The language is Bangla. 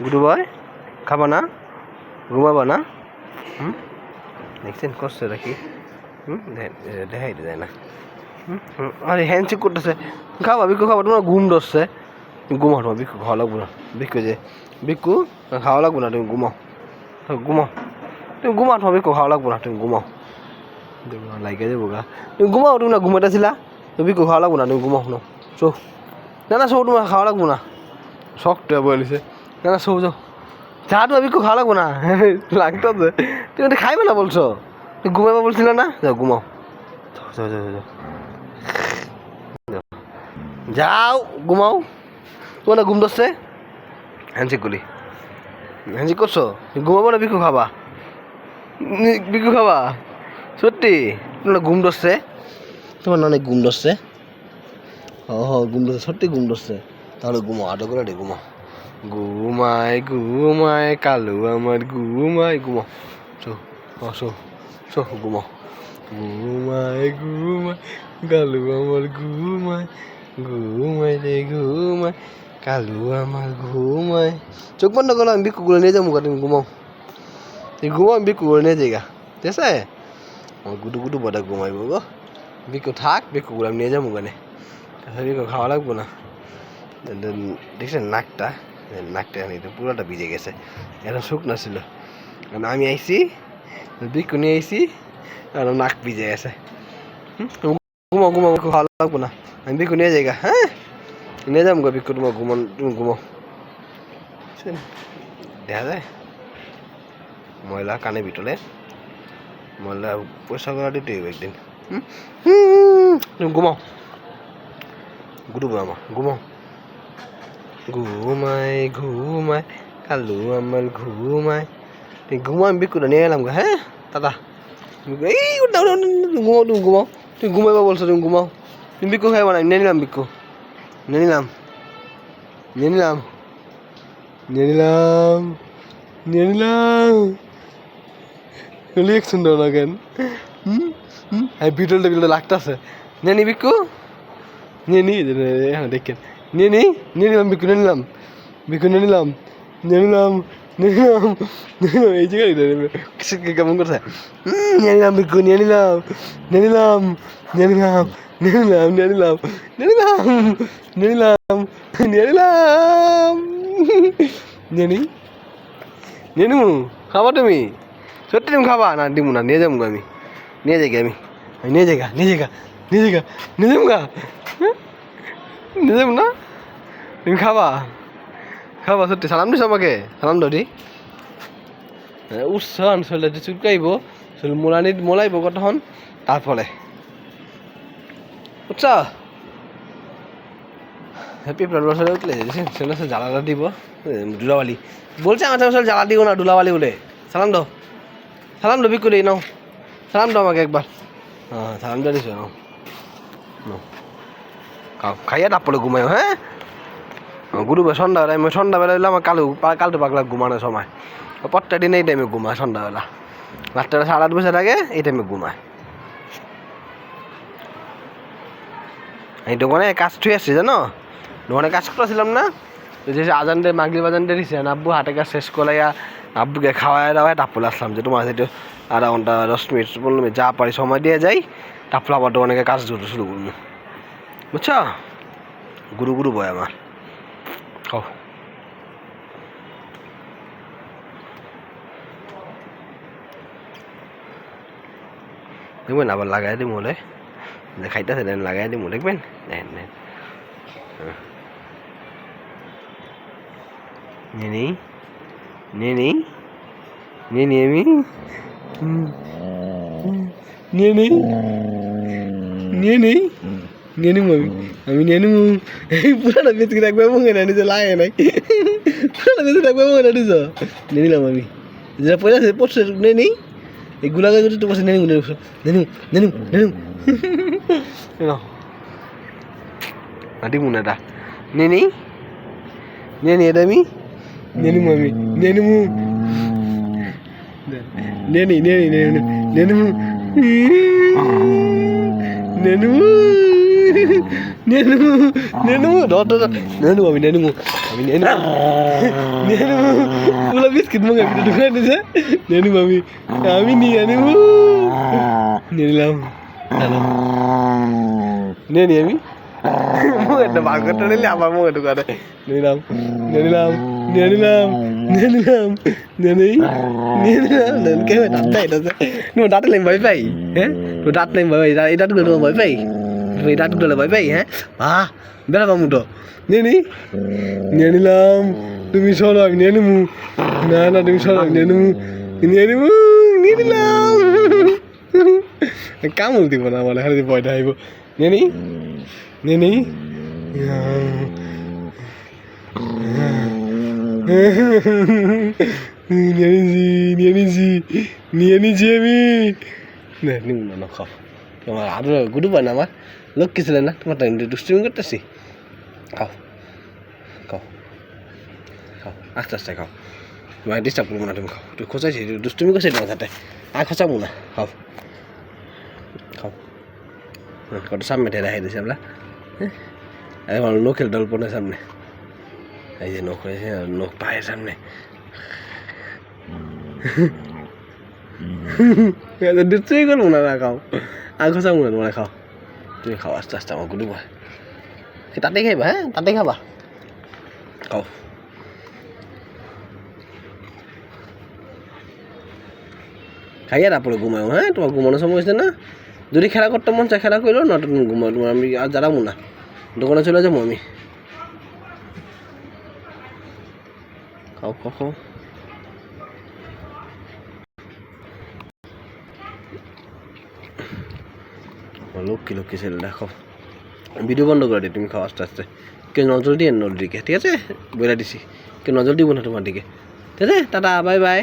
গুডু বয় খাবা না ঘুমাবা না দেখছেন কষ্ট রাখি দেখাই যায় না আরে হ্যান্ডশেক করতেছে খাবা বিকু খাবা তোমার ঘুম ধরছে ঘুমাও তোমার বিকু খাওয়া লাগবো না বিকু যে বিকু খাওয়া লাগবো না তুমি ঘুমাও ঘুমাও তুমি ঘুমাও তোমার বিকু খাওয়া লাগবো না তুমি ঘুমাও লাগে যাবো গা তুমি ঘুমাও তুমি না ঘুমাইতেছিলা তুমি বিকু খাওয়া লাগবো না তুমি ঘুমাও না চো না সৌ তোমার খাওয়া লাগবো না শখটা বলিছে না সৌ যাও চা তোমার বিকু খাওয়া লাগবো না লাগতো তুমি তো খাইবে না বলছো তুমি ঘুমাইবা বলছিল না যাও ঘুমাও যাও যাও যাও যাও ঘুমাও তোমার ঘুম ধরছে হ্যান্ডশেক করি হ্যান্ডশেক করছো ঘুমাবো না বিকু খাবা বিকু খাবা সত্যি তোমার ঘুম ধরছে তোমার অনেক ঘুম ধরছে ঘুম ধরছে সত্যি ঘুম ধরছে তাহলে ঘুমাও আটো করে রে ঘুমাও ঘুমায় ঘুমায় কালু আমার ঘুমায় ঘুমাও শো শো শো ঘুমাও ঘুমায় ঘুমায় কালু আমার ঘুমায় ঘুমায় রে ঘুমায় কালু আমার ঘুমায় চোখ বন্ধ করো আমি বিকুগুলো নিয়ে যাবো তুমি ঘুমাও তুমি ঘুমাও আমি বিকুগুলো নিয়ে যাই গা ঠিক আছে আমার গুটু গুটু বড় ঘুমাইবো গো বিকু থাক বিকুগুলো আমি নিয়ে যাবো গানে বিকু খাওয়া লাগবো না দেখছেন নাকটা পুরোটা ভিজে গেছে এখন শুকনো ছিল আমি আইসি বিকু নিয়ে আইসি আর নাক ভিজে গেছে ঘুমাও ঘুমাও খাওয়া লাগবো না আমি বিকু নিয়ে যাই গা হ্যাঁ নিয়ে যাবো গা বিকু তোমার ঘুমান তুমি ঘুমাও দেখা যায় ময়লা কানে ভিতরে ময়লা পয়সা করা দিতে হইব একদিন তুমি ঘুমাও গুরু আমার ঘুমাও ঘুমায় ঘুমায় কালু আমার ঘুমায় তুই ঘুমাও আমি বিকুটা নিয়ে এলাম গা হ্যাঁ দাদা এই ঘুমাও তুমি ঘুমাও তুমি ঘুমাইবা বলছো তুমি ঘুমাও তুমি বিকু খাইবা না নিয়ে নিলাম বিকু নিয়ে নিলাম নিয়ে নিলাম নিয়ে নিলাম নিয়ে নিলাম রিয়েকশন দাও না কেন বিটলটা লাগতেছে নিয়ে নি বিকু নিয়ে নি হ্যাঁ দেখেন নিয়ে নি নিয়ে নিলাম বিকু নিয়ে নিলাম বিকু নিয়ে নিলাম নিয়ে নিলাম নিয়ে নিলাম এই জায়গায় কেমন করছে নিয়ে নিলাম বিকু নিয়ে নিলাম নিয়ে নিলাম নিয়ে নিলাম নিয়ে নিলাম নিয়ে নিলাম নিয়ে নিলাম নিয়ে নিলাম নিয়ে নিলাম নিয়ে নি নিয়ে নিমু খাবা তুমি সত্যি তুমি খাবা না দিমু না নিয়ে যাবো আমি নিয়ে যাই আমি নিয়ে যাই নিয়ে যাই নিয়ে যাই নিয়ে যাবো গা নিয়ে যাবো না তুমি খাবা খাবা সত্যি সালাম দিস আমাকে সালাম দি উৎসান শরীরটা চুলকাইব শরীর মোলাইব কতক্ষণ তারপরে বুঝছা পেপার বসালে উঠলে সেটা জ্বালাটা দিব ধুলাবালি বলছে আমার সাথে জ্বালা দিব না ধুলাবালি বলে সালাম দো বিক্রি করি নাও সালাম দাও আমাকে একবার হ্যাঁ সালাম দিস নাও খাইয়া তারপরে ঘুমাইও হ্যাঁ গুরুবার সন্ধ্যাবেলা আমি সন্ধ্যাবেলা হইলে আমার কালটু পাগলা ঘুমানোর সময় প্রত্যেক দিন এই টাইমে ঘুমায় সন্ধ্যাবেলা বাচ্চারা 8:30 বছর আগে এই টাইমে ঘুমায় এই দোকানে কাজ থুই আসছি জানো দোকানে কাজ করতেছিলাম না যে আজানদের মাগরিব আজানদের দিছে আব্বু হাতে কাজ শেষ করাইয়া আব্বুকে খাওয়াই দাওয়াই তারপরে আসলাম যে তোমার একটু আধা ঘন্টা 10 মিনিট 15 মিনিট যা পারি সময় দিয়ে যাই তারপরে আবার দোকানে কাজ শুরু করবো বুঝছো গুরু বয় আমার খাও দেখবেন আবার লাগাই দিই মোলে খাইতেছে দেন লাগাই দিই মো দেখবেন নেন নেন নিয়ে আমি নিয়ে নিমু আমি নিয়ে নিমু এই পুরাটা বেচকে রাখবে মঙ্গে না নিজে লাগে নাই পুরাটা বেচকে রাখবে মঙ্গে না নিজ নিয়ে নিলাম আমি যেটা পয়সা আছে পড়ছে নিয়ে নিই এই গুলাকে যদি তো বসে নিয়ে নিমু নাটি মুনাটা নিয়ে নি এটা আমি নিয়ে নিমু আমি নিয়ে নিমু নিয়ে নিমু নিয়ে নেবো নিয়ে নেবো নিয়ে নেবো আমি নিয়ে নেবো আমি নিয়ে নেবো নিয়ে নেবো ওগুলো বিস্কিট মঙ্গে ঢুকাই দিয়েছে নিয়ে নেবো আমি নিয়ে নেবো নিয়ে নিলাম নিয়ে নি আমি মুখেরটা বার করতে নিলে আবার মুখে ঢুকাতে নিয়ে নিলাম নিয়ে নিলাম নিয়ে নিলাম নিয়ে নিলাম নিয়ে নেই নিয়ে নিলাম কে দাঁতটা এটা তোমার দাঁতে নেই ভয় পাই হ্যাঁ তোর দাঁত নেই ভয় পাই এই দাঁতগুলো তোমার ভয় পাই তুমি এই দাঁতগুলো ভয় পাই হ্যাঁ বেড়াবা মুটো নিয়ে নি নিয়ে নিলাম তুমি সরো আমি নিয়ে নেবো না না তুমি সরো আমি নিয়ে নেবো নিয়ে নেবো নিয়ে নিলাম কামড় দিব না আমার হাতে ভয়টা আইব নিয়ে নি নিয়ে নি নিয়ে নিয়েছি আমি নিব না খাও তোমার আরো গুডু পায় না আমার লক্ষ্মী ছিলেন না তোমার দুষ্টুমি করতেছি খাও খাও খাও আস্তে আস্তে খাও তোমার ডিস্টার্ব করবো না তুমি খাও তুই খোঁচাইছি দুষ্টুমি করছি তোমার সাথে আর খোঁচাবো না খাও খাও কত সামনে ঠেলা খাই দিয়েছি আমরা হ্যাঁ এখন নখের ডল পড়ে সামনে এই যে নখ হয়েছে নখ পায়ের সামনে দুষ্টুমি করবো না খাও আর খোঁচাবো না তোমার খাও তুমি খাও আস্তে আস্তে আমার গুডু ভাই তাতে খাইবা হ্যাঁ তাতে খাবা খাও খাইয়া তারপরে ঘুমাও হ্যাঁ তোমার ঘুমানোর সময় হয়েছে না যদি খেলা করতে মন চায় খেলা করলো নটা ঘুমাও তোমার আমি আর জানাবো না দোকানে চলে যাবো আমি খাও খাও খাও লক্ষ্মী লক্ষ্মী ছেলে দেখো ভিডিও বন্ধ করে দিই তুমি খাও আস্তে আস্তে কেউ নজর দিয়ে নজর দিকে ঠিক আছে বলে দিছি কেউ নজর দিব না তোমার দিকে ঠিক আছে টাটা বাই বাই